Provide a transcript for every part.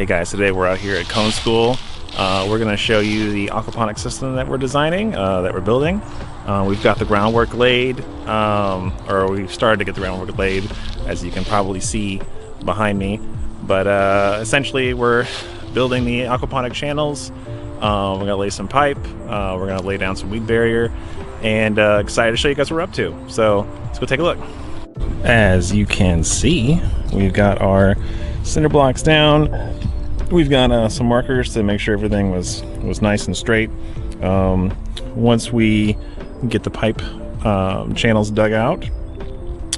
Hey guys, today we're out here at KOAN School. We're going to show you the aquaponics system that we're designing, that we're building. We've got the groundwork laid, or we've started to get the groundwork laid, as you can probably see behind me. But essentially we're building the aquaponic channels. We're going to lay some pipe, we're going to lay down some weed barrier, and excited to show you guys what we're up to. So let's go take a look. As you can see, we've got our cinder blocks down. We've got some markers to make sure everything was nice and straight. Once we get the pipe channels dug out,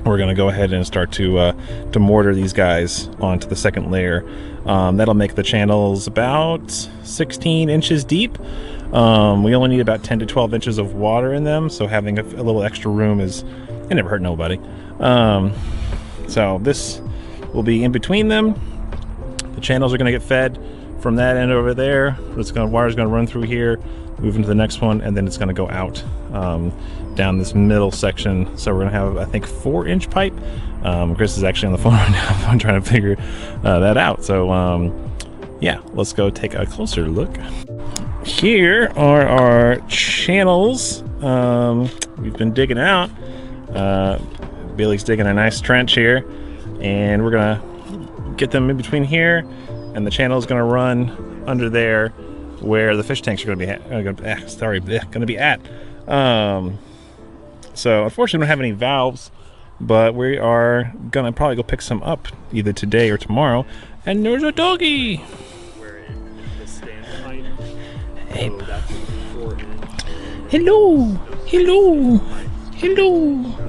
we're going to go ahead and start to mortar these guys onto the second layer. That'll make the channels about 16 inches deep. We only need about 10 to 12 inches of water in them, so having a little extra room it never hurt nobody. So this will be in between them. The channels are going to get fed from that end over there. Wire's going to run through here, move into the next one, and then it's going to go out down this middle section. So we're going to have, I think, 4-inch pipe. Chris is actually on the phone right now. I'm trying to figure that out. So yeah, let's go take a closer look. Here are our channels. We've been digging out. Billy's digging a nice trench here, and we're going to get them in between here, and the channel is going to run under there where the fish tanks are going to be at. So unfortunately we don't have any valves, but we are going to probably go pick some up either today or tomorrow. And there's a doggy. Where the stand height. Hey. So that's 4 inch. Hello. Hello. Hello.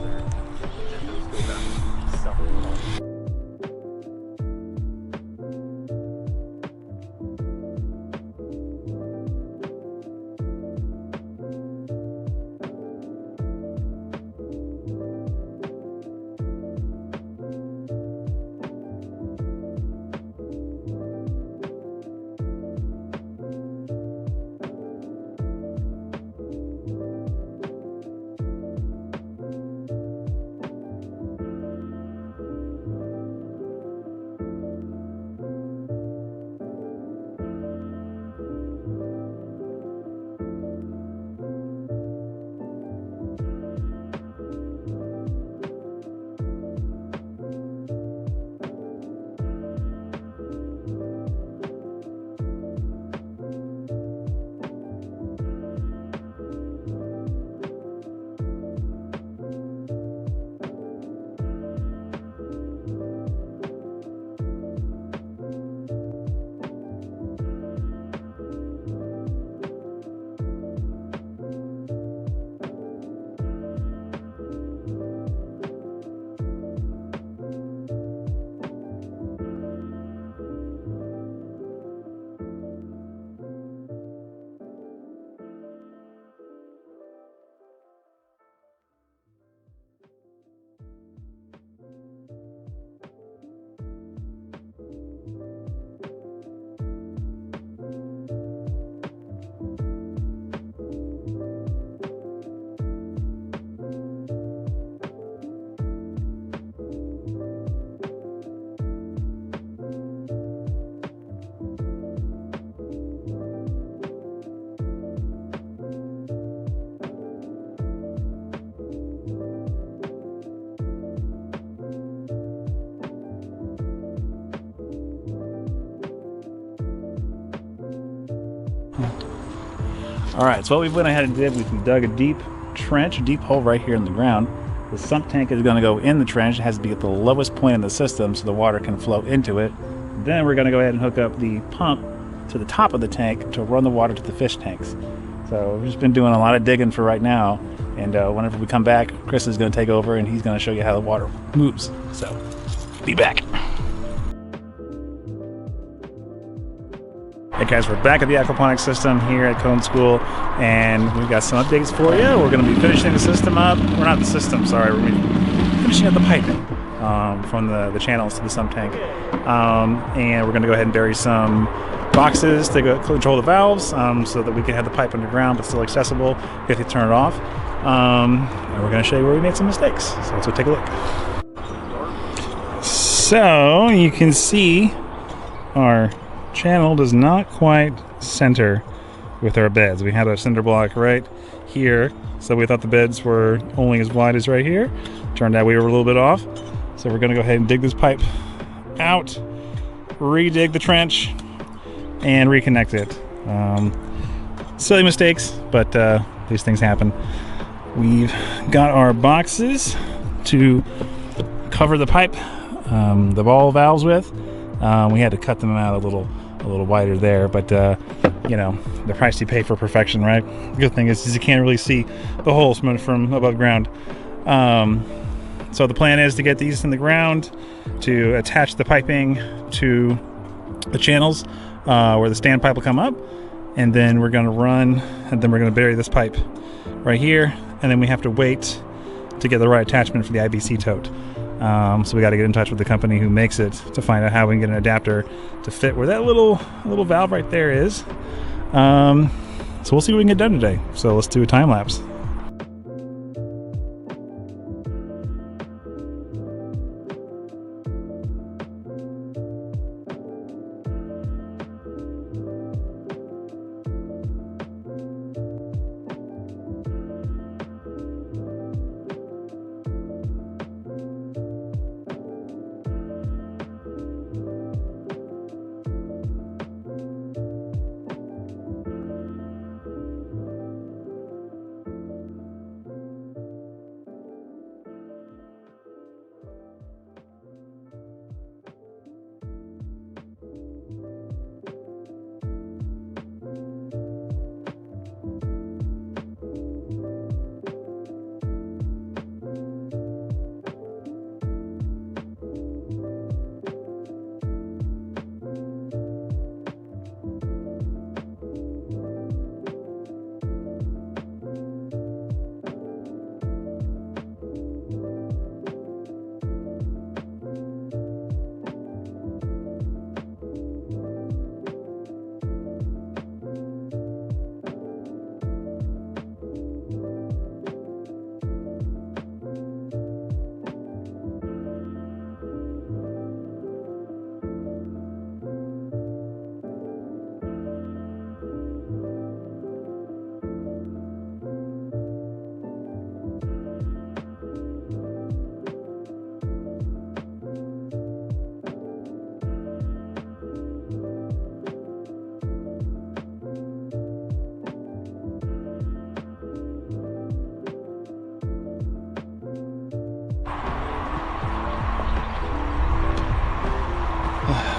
Alright, so what we went ahead and did, we dug a deep hole right here in the ground. The sump tank is going to go in the trench. It has to be at the lowest point in the system so the water can flow into it. Then we're going to go ahead and hook up the pump to the top of the tank to run the water to the fish tanks. So we've just been doing a lot of digging for right now, and whenever we come back, Chris is going to take over and he's going to show you how the water moves. So, be back. Hey guys, we're back at the aquaponics system here at KOAN School, and we've got some updates for you. We're going to be finishing the system up. We're not the system, sorry. We're finishing up the piping from the channels to the sump tank. And we're going to go ahead and bury some boxes to control the valves so that we can have the pipe underground but still accessible if you turn it off. And we're going to show you where we made some mistakes. So let's go take a look. So you can see our channel does not quite center with our beds. We had a cinder block right here, so we thought the beds were only as wide as right here. Turned out we were a little bit off, so we're gonna go ahead and dig this pipe out, re-dig the trench, and reconnect it. Silly mistakes, but these things happen. We've got our boxes to cover the pipe, the ball valves with. We had to cut them out a little wider there, but you know, the price you pay for perfection, right? The good thing is you can't really see the holes from above ground. So the plan is to get these in the ground, to attach the piping to the channels where the standpipe will come up, and then we're going to run, and then we're going to bury this pipe right here, and then we have to wait to get the right attachment for the IBC tote. So we got to get in touch with the company who makes it to find out how we can get an adapter to fit where that little valve right there is. So we'll see what we can get done today. So let's do a time lapse.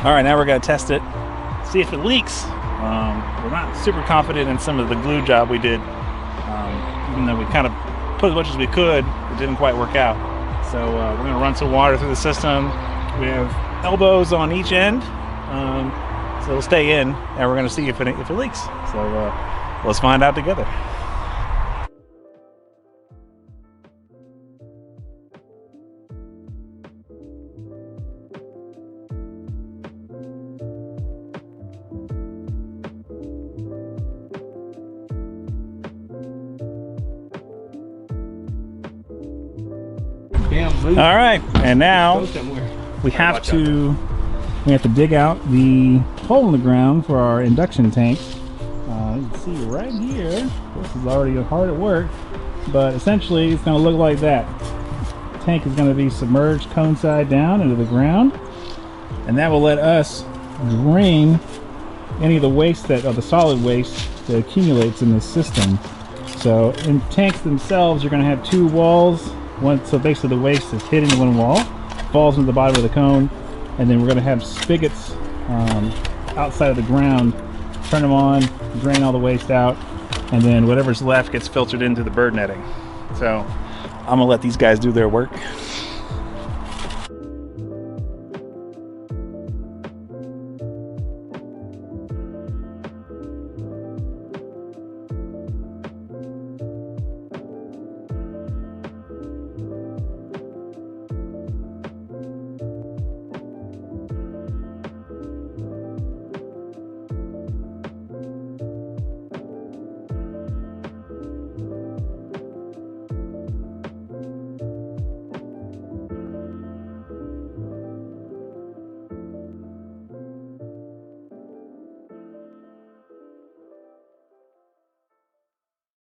All right, now we're gonna test it, see if it leaks. We're not super confident in some of the glue job we did, even though we kind of put as much as we could, it didn't quite work out. So we're gonna run some water through the system. We have elbows on each end, so it'll stay in, and we're gonna see if it leaks. So let's find out together. All right, and now we have to dig out the hole in the ground for our induction tank. You can see right here, this is already hard at work, but essentially it's going to look like that. The tank is going to be submerged cone side down into the ground, and that will let us drain any of the waste the solid waste that accumulates in this system. So in tanks themselves, you're going to have two walls. So basically the waste is hit into one wall, falls into the bottom of the cone, and then we're going to have spigots outside of the ground, turn them on, drain all the waste out, and then whatever's left gets filtered into the bird netting. So I'm going to let these guys do their work.